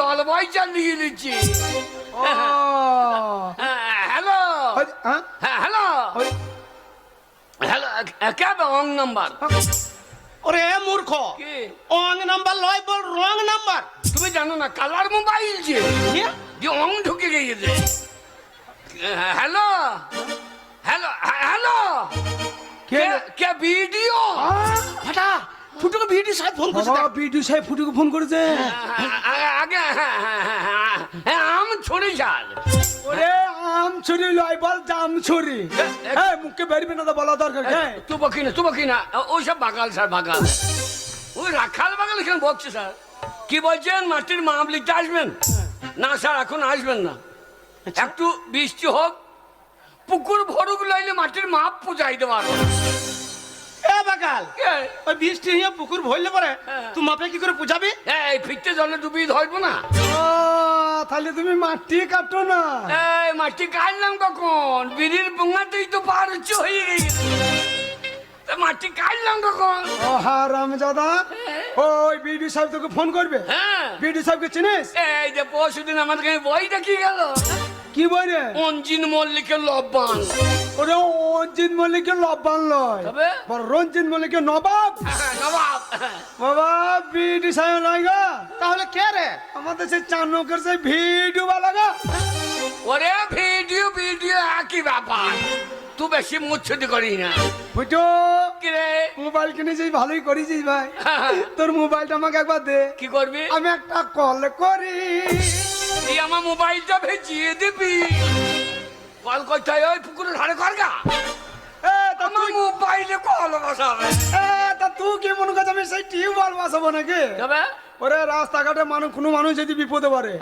জল বই চালিয়ে নিচ্ছি। হ্যালো হ্যালো হ্যালো, কে অং নাম্বার? ওরে মূর্খ, অং নাম্বার লয়, বল রং নাম্বার। তুমি জানো না কালার মোবাইল যে অং ঢুকে গিয়েছে। হ্যালো হ্যালো হ্যালো, কে ভিডিও? ফাটা ফুটুকে ভিডিও সাহেব ফোন করেছে। ভিডিও সাহেব ফুটুকে ফোন করেছে। আগে আম ছড়ি যান। ওরে আম ছুরি লয়, বল জাম ছুরি। মুখে বেরবি না তো বলা দরকার। তুবো কিনা ওইসব বাগাল স্যার, বাগাল ওই রাখাল বাগাল এখানে বকছে স্যার। কি বলছেন, মাটির মাপ লিখতে আসবেন? না স্যার এখন আসবেন না, একটু বৃষ্টি হোক, পুকুর ভরুক লাইলে মাটির মাপ পৌঁছাইতে পারবো। বাগাল ওই বৃষ্টি হয়ে পুকুর ভরলে পরে তুই মাপে কি করে বুঝাবি? এই ফিরতে জলে ডুবিয়ে ধরবো না। তাহলে তুমি মাটি কাটো না। এই মাটি কাটলাম কখন? বিড়ির পোঙাতেই তো পার হচ্ছে হয়ে গেছে, মাটি কাটলাম কখন? ও হারামজাদা, ওই বিডি সাহেব তোকে ফোন করবে। বিডি সাহেবকে চিনিস? এই যে পরশুদিন আমাদের বইটা কি গেল, কি বই রে? অঞ্জিন মল্লিকের লব্বান। ওরে অঞ্জিত মল্লিকের লব্বান লয়, রঞ্জিত মল্লিকের নবাব। নবাব বাবা বিডি সাহেব নয় গা, তাহলে কে রে? আমাদের সেই চানকের সেই ভিডিও বালা গা। ওরে ভিডিও একই ব্যাপার, তুই বেশি মুচ্ছুতি করিস না। বুঝো কি রে, মোবাইল কিনেছিস ভালোই করেছিস ভাই। তোর মোবাইলটা আমাকে একবার দে। কি করবি? আমি একটা কল করি। তুই আমার মোবাইলটা ভেজিয়ে দিবি। কল করতে হয় ওই পুকুরের ধারে করগা। আমার মোবাইলে কল বসাবে। তা তুই কি মনে করছিস আমি সেই টিউবওয়েল বসাবো নাকি? ওরে রাস্তাঘাটে কোনো মানুষ যদি বিপদে পড়ে,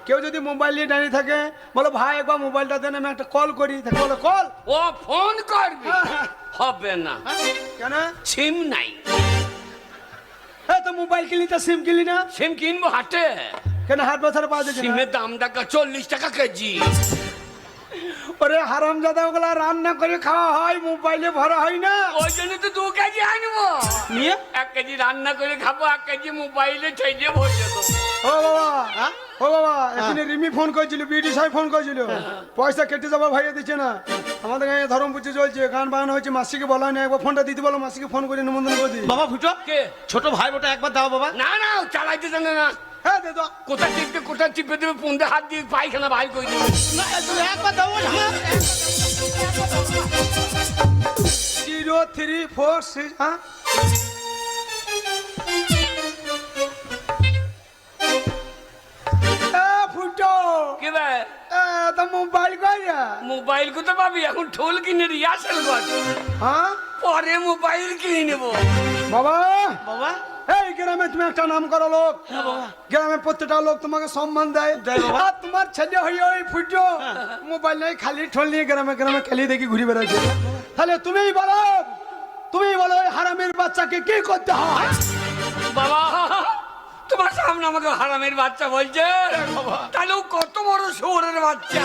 কেউ যদি মোবাইল নিয়ে দাঁড়িয়ে থাকে, বলো ভাই একবার মোবাইলটা দেন, আমি একটা কল করি। বলো কল। ও ফোন করবি? হবে না। কেন? সিম নাই। তো মোবাইল কিনলি তো সিম কিনলি না? সিম কিনবো হাটে। কেন হাট বাজারে পাওয়া যায়? সিমের দাম টাকা 40 টাকা কেজি। ওরে হারামজাদা, ওগুলা রান্না করে খাওয়া হয়, মোবাইলে ভরা হয় না। ওই জন্য তো 2 কেজি আনবো। নিয়ে 1 কেজি রান্না করে খাবো, 1 কেজি মোবাইলে ঠেজে ভরে দেবো। ও বাবা এখানে রিমি ফোন করেছিল, বিডি সাহেব ফোন করেছিল, পয়সা কেটে যাবো ভাইয়া দিচ্ছে না। আমাদের গায়ে ধরম পুজো চলছে, গান বাগানো হচ্ছে, মাসিকে বলা নেই, একবার ফোনটা দিতে বলো, মাসিকে ফোন করে নিমন্ত্রণ করে দিই। বাবা ফুটো কে? ছোট ভাই ওটা একবার দাও বাবা। না না চালাইতে জানে না। হ্যাঁ দে দাও। কোথায় টিপে দেবে, পুন্দে হাত দিয়ে পায়খানা বাইর করে দেবে। তুমি একবার দাও। 0346 হ্যাঁ ফুটো কি রে তো মোবাইল কই? মোবাইল কোথা পাবি, এখন ঠোল কিনে রিহার্সাল কর। হ্যাঁ পরে মোবাইল কিনে নেবো। বাবা বাবা এই গ্রামে তুমি একটা নাম করা লোক, গ্রামে প্রত্যেকটা লোক তোমাকে সম্মান দেয়। আর তোমার ছেলে হয়ে ওই ফুটো মোবাইল নেই, খালি ঠোল নিয়ে গ্রামে গ্রামে খেলি দেখি ঘুরে বেড়াচ্ছে। তাহলে তুমিই বলো ওই হারামের বাচ্চাকে কি করতে হয়? বাবা তোমার সামনে আমাকে হারামের বাচ্চা বলছে, তাহলে ও কত বড় শহরের বাচ্চা।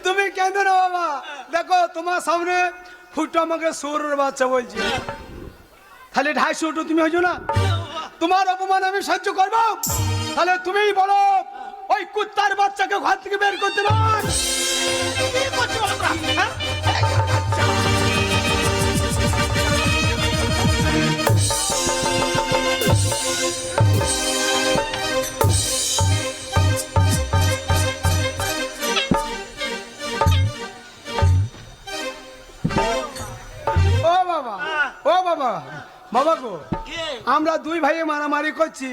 তুমি কেন না বাবা, দেখো তোমার সামনে ফুটো আমাকে শহরের বাচ্চা বলছে, তাহলে 250 তুমি হইছো না? তোমার অপমান আমি সহ্য করবো? তাহলে তুমিই বলো ওই কুত্তার বাচ্চাকে ঘর থেকে বের করতে না। বাবা গো, আমরা দুই ভাই মারামারি করছি,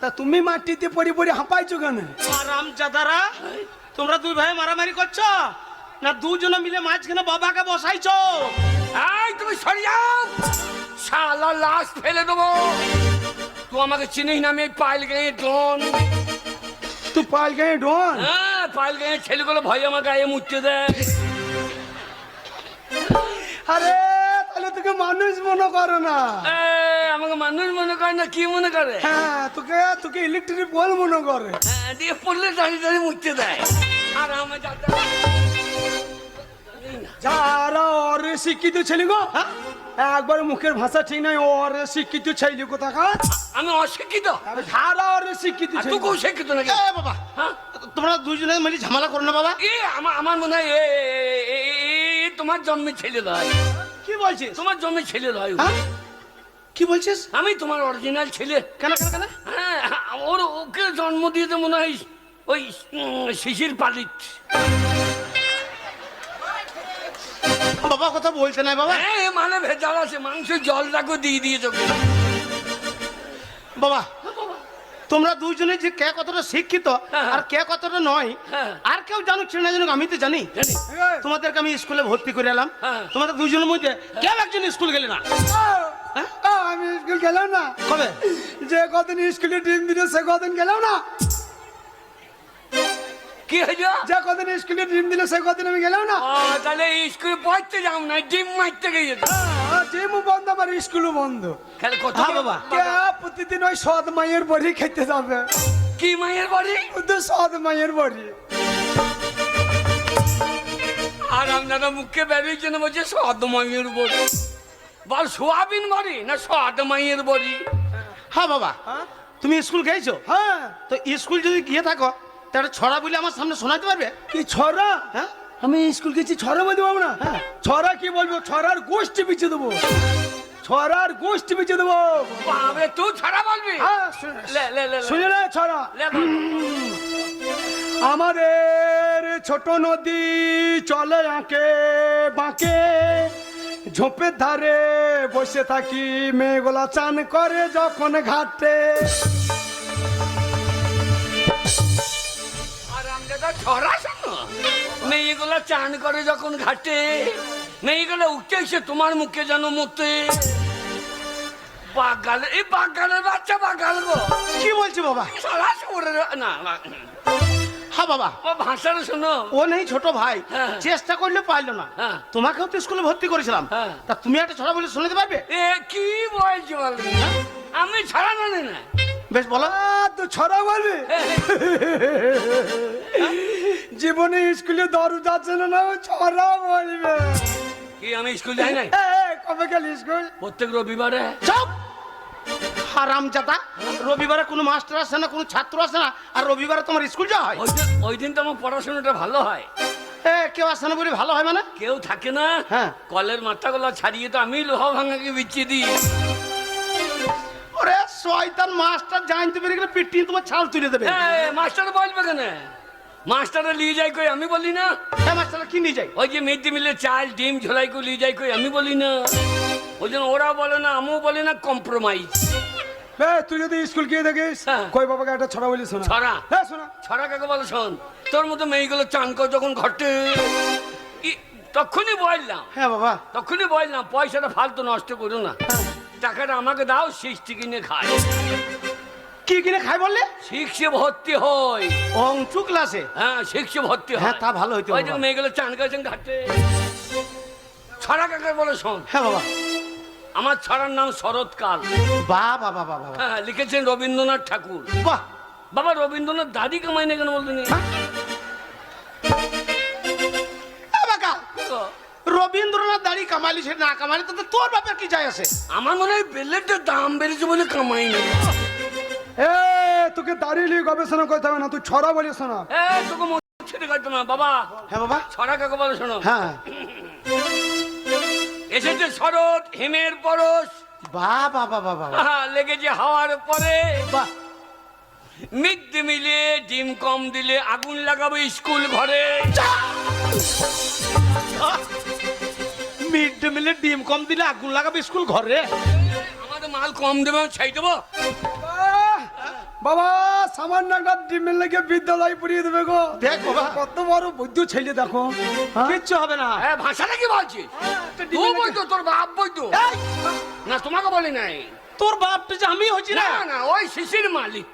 তা তুমি মাটিতে পড়ি পড়ি হাঁপাইছো কেন? হারামজাদারা, তোমরা দুই ভাই মারামারি করছো না দুজনে মিলে মাঝখানে বাবাকে বসাইছো? এই তুমি সরে যাও, শালা লাশ ফেলে দেবো। তুই আমাকে চিনিস না, আমি পাইল গায়ে ডন। তুই পাইল গায়ে ডন? হ্যাঁ, পাইল গায়ে ছেলেগুলো ভয় আমার গায়ে মুছতে দেয়। আরে তাহলে তোকে মানুষ মনে করে না? আমাকে মানুষ মনে করে না, কি মনে করে? হ্যাঁ, তোকে ইলেকট্রিক বল মনে করে। দিয়ে পড়লে দাঁড়িয়ে দাঁড়িয়ে মুছতে দেয়। আর আমার যারা ওর শিক্ষিত ছেলে গো, হ্যাঁ? একবার মুখের ভাষা ঠিক নাই, ওর শিক্ষিত ছেলে কোথাকার, আমি অশিক্ষিত যারা ওর শিক্ষিত আর ছেলে। তুই শিক্ষিত নাকি? এ বাবা, হ্যাঁ? তোমরা দুজনে মিলে ঝামেলা করো না বাবা। আমার মনে হয় তোমার জন্মের ছেলে নয়, কি বলছিস? তোমার জন্মের ছেলে নয়। হ্যাঁ? কি বলছিস? আমি তোমার অরিজিনাল ছেলে। কেন কেন কেন? হ্যাঁ, ওকে জন্ম দিয়েছে মনে হয় ওই শিশির পালিত। বাবা কথা বলছে না বাবা। হ্যাঁ, মানে ভেজাল আছে, মাংসের জলটাকে দিয়ে দিয়েছে ওকে। বাবা তোমরা দুইজনে যে কে কতটা শিক্ষিত হ্যাঁ। আর কে কতটা নয়, হ্যাঁ। আর কেউ জানুক না জানুক, আমি তো জানি। জানি। তোমাদেরকে আমি স্কুলে ভর্তি করে এলাম, হ্যাঁ। তোমাদের দুইজনের মধ্যে কেউ একজন স্কুল গেলে না। হ্যাঁ? আমি স্কুল গেলাম না, কবে? যে কদিন স্কুলে ডিম দিল সে কদিন গেলাম না, কি হয়েছে? যে কদিন স্কুলে ডিম দিল সে কদিন আমি গেলাম না। তাহলে স্কুলে পড়তে যাও না, ডিম মারতে গিয়ে জিমও বন্ধ, আমার স্কুলও বন্ধ। খেলে কত হ্যাঁ বাবা। কে প্রতিদিন ওই সৎ মায়ের বাড়ি খেতে যাবে, কি মায়ের বাড়ি? তো সৎ মায়ের বাড়ি। আর আপনারা মুখে বেরিয়েছে না বলছে সদ মায়ের বাড়ি। বল সোয়াবিন বাড়ি না সদ মায়ের বাড়ি? হ্যাঁ বাবা, হ্যাঁ? তুমি স্কুল গেছো হ্যাঁ, তো স্কুল যদি গিয়ে থাকো তাহলে ছড়া বলে আমার সামনে শোনাতে পারবে? কি ছড়া? হ্যাঁ? আমি স্কুল গেছি, ছড়া বলতে পারবো না। হ্যাঁ। ছড়া কি বলবো, ছড়ার গোষ্ঠী পিছিয়ে দেবো, ছড়ার গোষ্ঠী পিছিয়ে দেবো। বাবে তুই ছাড়া বলবি? হ্যাঁ, লে লে লে লে। শুনে রে ছড়া। লে বল। আমাদের ছোট নদী চলে আঁকে বাঁকে, ঝোপের ধারে বসে থাকি, মেয়েগুলা চান করে যখন ঘাটে। আর আমরা ছড়া শোনো, মেয়েগুলো চান করে যখন ঘাটে, মেয়েগুলো উঠে এসে তোমার মুখে যেন মতে। বাগাল, এই বাগালের বাচ্চা বাগাল গো। কি বলছো বাবা? ছড়া শুনে না না। হ্যাঁ বাবা, ও ভাষাটা শোনো। ও নেই ছোট ভাই, হ্যাঁ। চেষ্টা করলে পারলো না। হ্যাঁ। তোমাকেও তো স্কুলে ভর্তি করেছিলাম, হ্যাঁ। তা তুমি একটা ছড়া বলে শোনাতে পারবে? এ কি বলছো বলবি? আমি ছাড়া জানি না। বেশ বলো। তো ছড়া বলবি? জীবনে স্কুলে দারু যাচ্ছে না, ও ছড়া বলবে। কি আমি স্কুল যাই নাই? কবে গেলি স্কুল? প্রত্যেক রবিবারে। চুপ! হারামজাদা, রবিবারে কোনো মাস্টার আসে না, কোনো ছাত্র আসে না, আর রবিবারে তোমার স্কুল যাওয়া হয়? ওই দিন তো আমার পড়াশোনাটা ভালো হয়। কেউ আসে না বলে ভালো হয় মানে? কেউ থাকে না। হ্যাঁ। কলের মাথাগুলো ছাড়িয়ে তো আমি লোহা ভাঙাকে বিছিয়ে দিই। ওরে শয়তান, মাস্টার জানতে পেরে গেলে পিটিয়ে তোমার ছাল তুলে দেবে। মাস্টার বলবে কেন? মাস্টারে নিয়ে যাই কই আমি বলি না? হ্যাঁ, মাস্টার কি নিয়ে যায়? ওই যে মিড ডে মিলের চাল ডিম ঝোলাই করে নিয়ে যাই কই আমি বলি না? ওই জন্য ওরা বলে না, আমিও বলি না, কম্প্রোমাইজ। তুই যদি স্কুল গিয়ে দেখিস, হ্যাঁ। কই বাবাকে একটা ছড়া বলি শোনা। ছড়া? হ্যাঁ শোনা। ছড়া কাকে বলে শোন। তোর মতো মেয়েগুলো চান কর যখন ঘটে, তখনই বললাম, হ্যাঁ বাবা। তখনই বললাম পয়সাটা ফালতু নষ্ট করো না, টাকাটা আমাকে দাও, সৃষ্টি কিনে খাই। কি কিনে খাই বললে? শিক্ষে ভর্তি হয়। অংশু ক্লাসে? হ্যাঁ, শিক্ষে ভর্তি হয়। হ্যাঁ, তা ভালো হইতো ওই বাবা। যে মেয়েগুলো চান করেছেন ঘাটে। ছড়া কাকে বলে শোন। হ্যাঁ বাবা। আমার ছড়ার নাম শরৎকাল। বাহ বাহ বাহ বাহ বাহ। হ্যাঁ, লিখেছেন রবীন্দ্রনাথ ঠাকুর। বাহ। বাবা রবীন্দ্রনাথ দাদি কামাই না কেন বলতেন? রবীন্দ্রনাথ দাড়ি কামালি, সে না কামালি তাতে তোর বাপের কি যায় আসে? আমার মনে হয় বেলেটের দাম বেড়েছে বলে কামাই নেই। তোকে দাঁড়িয়ে নিয়ে গবেষণা করতে হবে না, তুই ছড়া বলি শোনা। তোকে মনে ছেড়ে কাটতো না বাবা। হ্যাঁ বাবা। ছড়া কাকে বলে শোনো। হ্যাঁ। এসেছে শরৎ, হিমের পরশ, বাহ বাহ বাহ বাহ বাহ। লেগেছে হাওয়ার পরে। বাহ। মিড ডে মিলে ডিম কম দিলে আগুন লাগাবো স্কুল ঘরে। মিড ডে মিলে ডিম কম দিলে আগুন লাগাবে স্কুল ঘরে? আমাদের মাল কম দেবে, ছাই দেবো। বাবা সামান্য একটা ডিমের লেগে বিদ্যালয় পুড়িয়ে দেবে গো। দেখ বাবা, কত বড় বৈদ্য ছেলে দেখো। কিচ্ছু হবে না। ভাষাটা কি বলছিস? একটা তুই ডিমের বইতো, তোর বাপ বইতো। না, তোমাকে বলি নাই। তোর বাপটা যে আমি হচ্ছি না। না না, ওই শিশির মালিক।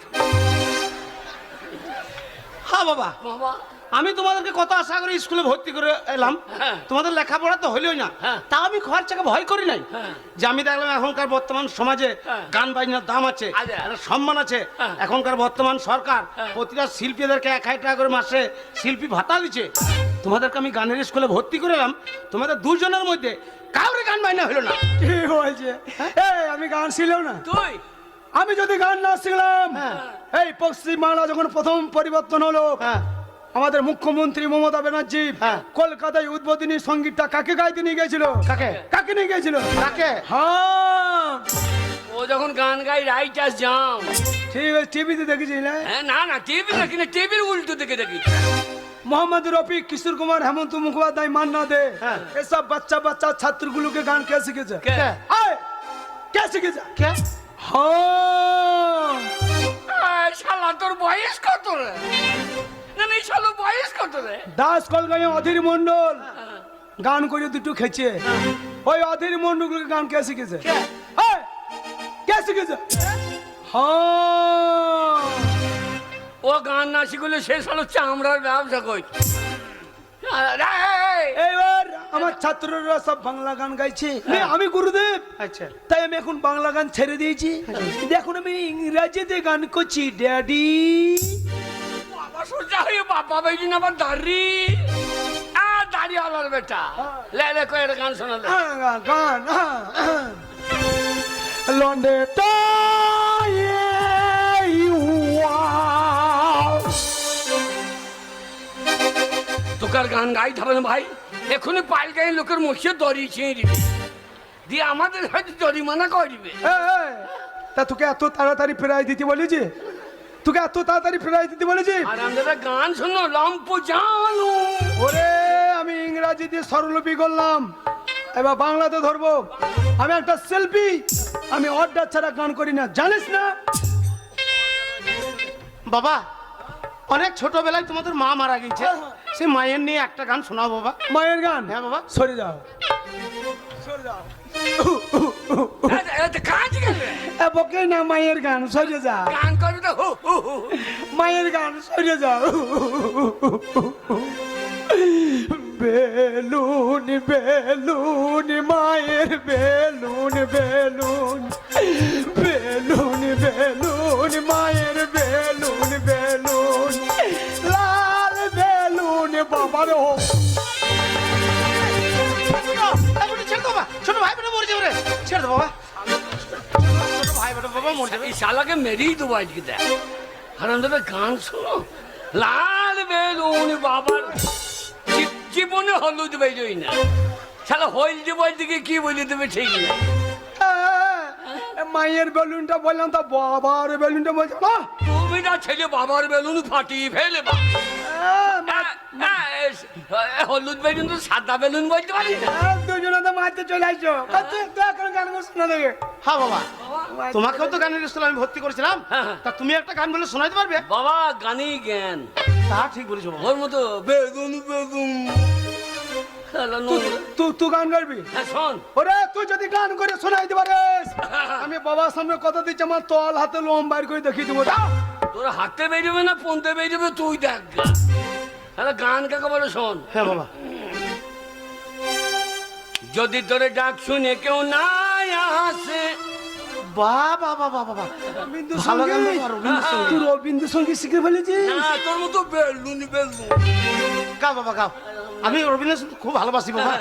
হ্যাঁ বাবা, বাবা আমি তোমাদেরকে কত আশা করে স্কুলে ভর্তি করে এলাম, হ্যাঁ। তোমাদের লেখাপড়া তো হইলই না, হ্যাঁ। তা আমি খরচাকে ভয় করি নাই। হ্যাঁ। যে আমি দেখলাম এখনকার বর্তমান সমাজে হ্যাঁ। গান বাজনার দাম আছে, আছে। একটা সম্মান আছে। হ্যাঁ। এখনকার বর্তমান সরকার হ্যাঁ। প্রতিটা শিল্পীদেরকে 1,000 টাকা করে মাসে শিল্পী ভাতা দিচ্ছে। তোমাদেরকে আমি গানের স্কুলে ভর্তি করেলাম, তোমাদের দুজনের মধ্যে কাউরে গান বাইনা হলো না। কি বলছে? এই আমি গান ছিলাম না, তুই আমি যদি গান না শিখলাম, হ্যাঁ। এই পশ্চিম বাংলা যখন প্রথম পরিবর্তন হলো, হ্যাঁ আমাদের মুখ্যমন্ত্রী মমতা ব্যানার্জি হ্যাঁ। কলকাতায় উদ্বোধনী সঙ্গীতটা কাকে গাইতে নিয়ে গেছিল? কাকে? কাকে নিয়ে গেছিল? কাকে? হ্যাঁ ও যখন গান গাই রাইটাস জাম। ঠিক আছে, টিভিতে দেখেছিল। হ্যাঁ, না না টিভি দেখি না, টিভির উল্টো দিকে দেখি। মোহাম্মদ রফিক, কিশোর কুমার, হেমন্ত মুখোপাধ্যায়, মান্না দে, হ্যাঁ। এসব বাচ্চা বাচ্চা ছাত্রগুলোকে গান কে শিখেছে? কে? আয়, কে শিখেছে? কে? হ্যাঁ এই শালা তোর বয়স কত রে? না না, এই শালা বয়স কত রে? দাস কলকাতায় অধীর মন্ডল গান করে দুটো খেছে, ওই অধীর মন্ডলকে গান কে শিখেছে? আয়, কে শিখেছে? হ্যাঁ ও গান না শিখলে সে শালা চামড়ার ব্যবসা করছে। এইবার আমার ছাত্ররা সব বাংলা গান গাইছে, আমি গুরুদেব, আচ্ছা তাই আমি এখন বাংলা গান ছেড়ে দিয়েছি, এখন আমি ইংরাজিতে গান করছি। ড্যাডি বাবা সোজা হয়ে বাবা বেজি না আবার দাড়ি দাড়ি আলার বেটা লে লে কয়ে গান শোনালে। গান লন্ডে তোকার গান গাইতে হবে না ভাই, এখনই পাইল গাই লোকের মুখে দড়ি ছিঁড়ে দিবে, দিয়ে আমাদের হয়তো জরিমানা করে দিবে। তা তোকে এত তাড়াতাড়ি ফেরাই দিতে বলেছি? তোকে এত তাড়াতাড়ি ফেরাই দিতে বলেছি? আর আমরা গান শোনো লম্প জানো। ওরে আমি ইংরাজি দিয়ে স্বরলিপি করলাম, এবার বাংলাতে ধরবো। আমি একটা সেলফি, আমি অর্ডার ছাড়া গান করি না, জানিস না? বাবা, অনেক ছোটবেলায় তোমাদের মা মারা গেছে, সে মায়ের নিয়ে একটা গান শোনাও বাবা। মায়ের গান? হ্যাঁ বাবা। সরে যাও, সরে যাও। কাজ গেলে বকে না, মায়ের গান, সরে যা। গান করবে তো হু হু হু। মায়ের গান, সরে যাও। বেলুন বেলুন মায়ের বেলুন, বেলুন বেলুন বেলুন মায়ের বেলুন, বেলুন লাল বেলুন বাবার হোক। ছেড়ে দাও বাবা, ছোট ভাই বেটা মরে যাবে রে, ছেড়ে দাও বাবা, ছোট ভাই বেটা বাবা মরে যাবে। এই শালাকে মেরেই দেবো আজকে দেখ, কারণ তবে গান শোনো লাল বেলুন বাবার জীবনে হলুদ বেরোই না, শালা হলদে বলতে গিয়ে কি বলে দেবে ঠিক না। মায়ের বেলুনটা বললাম, তো বাবার বেলুনটা বলছো না? তুমি না ছেলে বাবার বেলুন ফাটিয়ে ফেলে বা হলুদ বেলুন তো সাদা বেলুন বলতে পারি না। দুজনে তো মারতে চলে আসছো, এখন গান করছো না দেখে? হ্যাঁ বাবা, তোমাকেও তো গানের স্কুলে আমি ভর্তি করেছিলাম, তা তুমি একটা গান বলে শোনাতে পারবে? বাবা গানই জ্ঞান, তা ঠিক বলেছো বাবা। ওর মতো বেগুন বেগুন তুই গান গাইবি? শোন ওরে তুই যদি গান করে শোনাইতে পারিস, আমি বাবার সামনে কথা দিচ্ছি, আমার তল হাতে লোম বাইর করে দেখিয়ে দেবো। তোর হাতে বেরোবে না পনতে বেরোবে তুই দেখ। তাহলে গান কাকে বলে শোন। হ্যাঁ বাবা। যদি তোরে ডাক শুনে কেউ না আসে, বাবা বাবা বাবা, বিন্দু ভালো গান সঙ্গীত, বাবা, রবীন্দ্রসঙ্গীত। তুই রবীন্দ্রসঙ্গীত শিখে ফেলেছিস? না তোর মতো বেলুন বেলুন গাও বাবা গাও, আমি রবীন্দ্রসঙ্গীত খুব ভালোবাসি বাবা।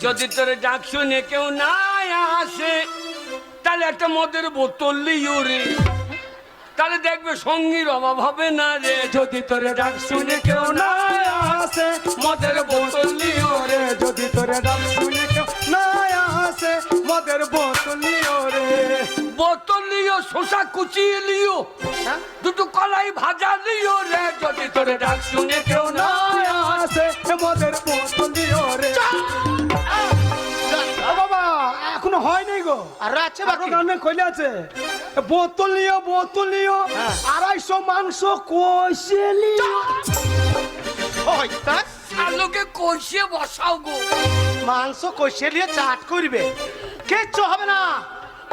যদি তোরে ডাক শুনে কেউ না আসে, তাহলে একটা মদের বোতল লিও রে, তাহলে দেখবে সঙ্গীর অভাব হবে না রে। যদি তোরে ডাক শুনে কেউ না আসে, মদের বোতল লিও রে, যদি তোরে ডাক শুনে কেউ না আসে, মদের বোতল লিও রে। বোতল লিও, শসা কুচিয়ে লিও, দুটো কলাই ভাজা লিও রে। যদি তোরে ডাক শুনে কেউ না আসে, মদের বোতল লিও রে। বাবা এখনো হয় নাই গো, আরো আছে আরো বাকি। গানে কইলে আছে। বোতল লিও, বোতল লিও, 250 মাংস কষে লিও। ওই তা আলোকে কষিয়ে বসাও গো। মাংস কষিয়ে নিয়ে চাট করবে, কিচ্ছু হবে না।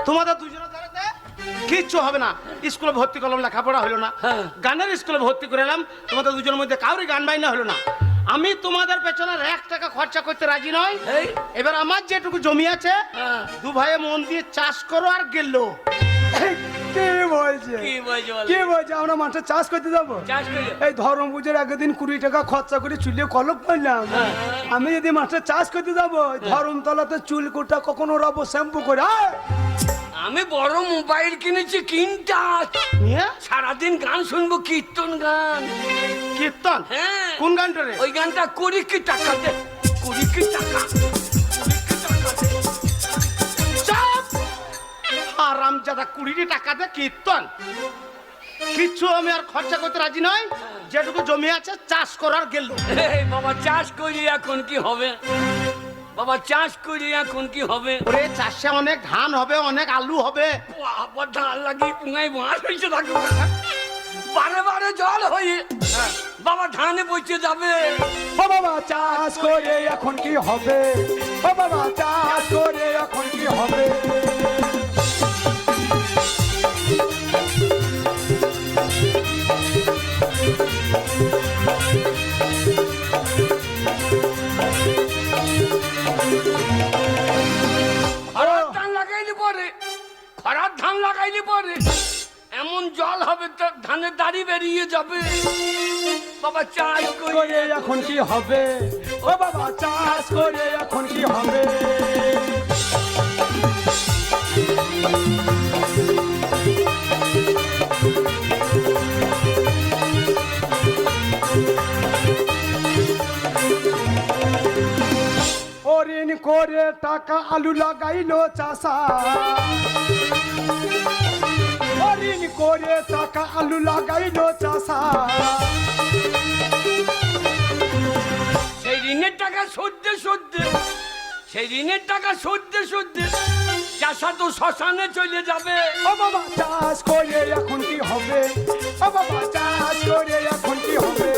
তোমাদের দুজনের দ্বারাতে কিচ্ছু হবে না। স্কুলে ভর্তি করলাম, লেখাপড়া হলো না, হ্যাঁ। গানের স্কুলে ভর্তি করে এলাম, তোমাদের দুজনের মধ্যে কাউরি গান বাইনা হলো না। আমি তোমাদের পেছনে 1 টাকা খরচা করতে রাজি নয়। এই এবার আমার যেটুকু জমি আছে, হ্যাঁ। 2 ভাইয়ে মন দিয়ে চাষ করো আর গেল। কে বলছে কি বলছে বলো? কে বলছে আমরা মাঠে চাষ করতে যাবো? চাষ করে এই ধর্ম পুজোর একদিন 20 টাকা খরচা করে চুলে কলপ করলাম। আমি যদি মাঠে চাষ করতে যাবো, ধর্মতলাতে চুল কোটা কখনো রাবো শ্যাম্পু করে। আমি বড় মোবাইল কিনেছি কিনটা নিয়ে সারাদিন গান শুনবো, কীর্তন গান। কীর্তন? হ্যাঁ কোন গানটা রে? ওই গানটা 20 কি টাকা দে, 20 কি টাকা, 20 কি টাকা দে। চাপ! হারামজাদা, 20 টাকা দিয়ে কীর্তন? কিচ্ছু আমি আর খরচা করতে রাজি নই। যেটুকু জমি আছে চাষ করার গেল। এই বাবা চাষ করি এখন কি হবে? বাবা চাষ করি এখন কি হবে? ওরে চাষে অনেক ধান হবে, অনেক আলু হবে। বাবা ধান লাগিয়ে পুঙ্গাই মাছ হয়েছে থাকবে, বারে বারে জল হয়ে বাবা ধানে বসে যাবে। ও বাবা চাষ করে এখন কি হবে? ও বাবা চাষ করে এখন কি হবে? খরার ধান লাগাইলে পরে, খরার ধান লাগাইলে পরে এমন জল হবে তো ধানের দাড়ি বেরিয়ে যাবে। বাবা চাষ করে করে এখন কি হবে? ও বাবা চাষ করে এখন কি হবে? ঋণ করে টাকা আলু লাগাইলো চাষা, ঋণ করে টাকা আলু লাগাইলো চাষা। সেই ঋণের টাকা সদ্যে সদ্যে, সেই ঋণের টাকা সদ্যে সদ্যে চাষা তো শ্মশানে চলে যাবে। ও বাবা চাষ করে এখন কি হবে? ও বাবা চাষ করে এখন কি হবে?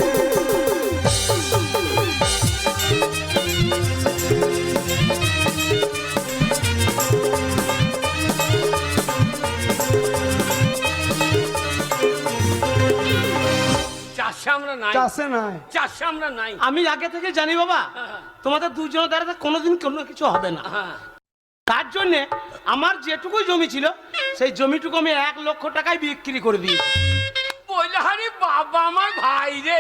চাষে আমরা নাই, চাষে নাই। চাষে আমরা নাই। আমি আগে থেকে জানি বাবা, তোমাদের দুজনের দ্বারা কোনোদিন কোনো কিছু হবে না। হ্যাঁ তার জন্য আমার যেটুকু জমি ছিল সেই জমিটুকু আমি 1 লক্ষ টাকায় বিক্রি করে দিয়েছি। বললে হারি বাবা আমার ভাই রে।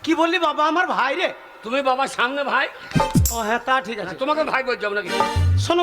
কি বললি বাবা আমার ভাই রে? তুমি বাবার সামনে ভাই, ও হ্যাঁ তা ঠিক আছে। তোমাকে ভাই বলছো নাকি? শোনো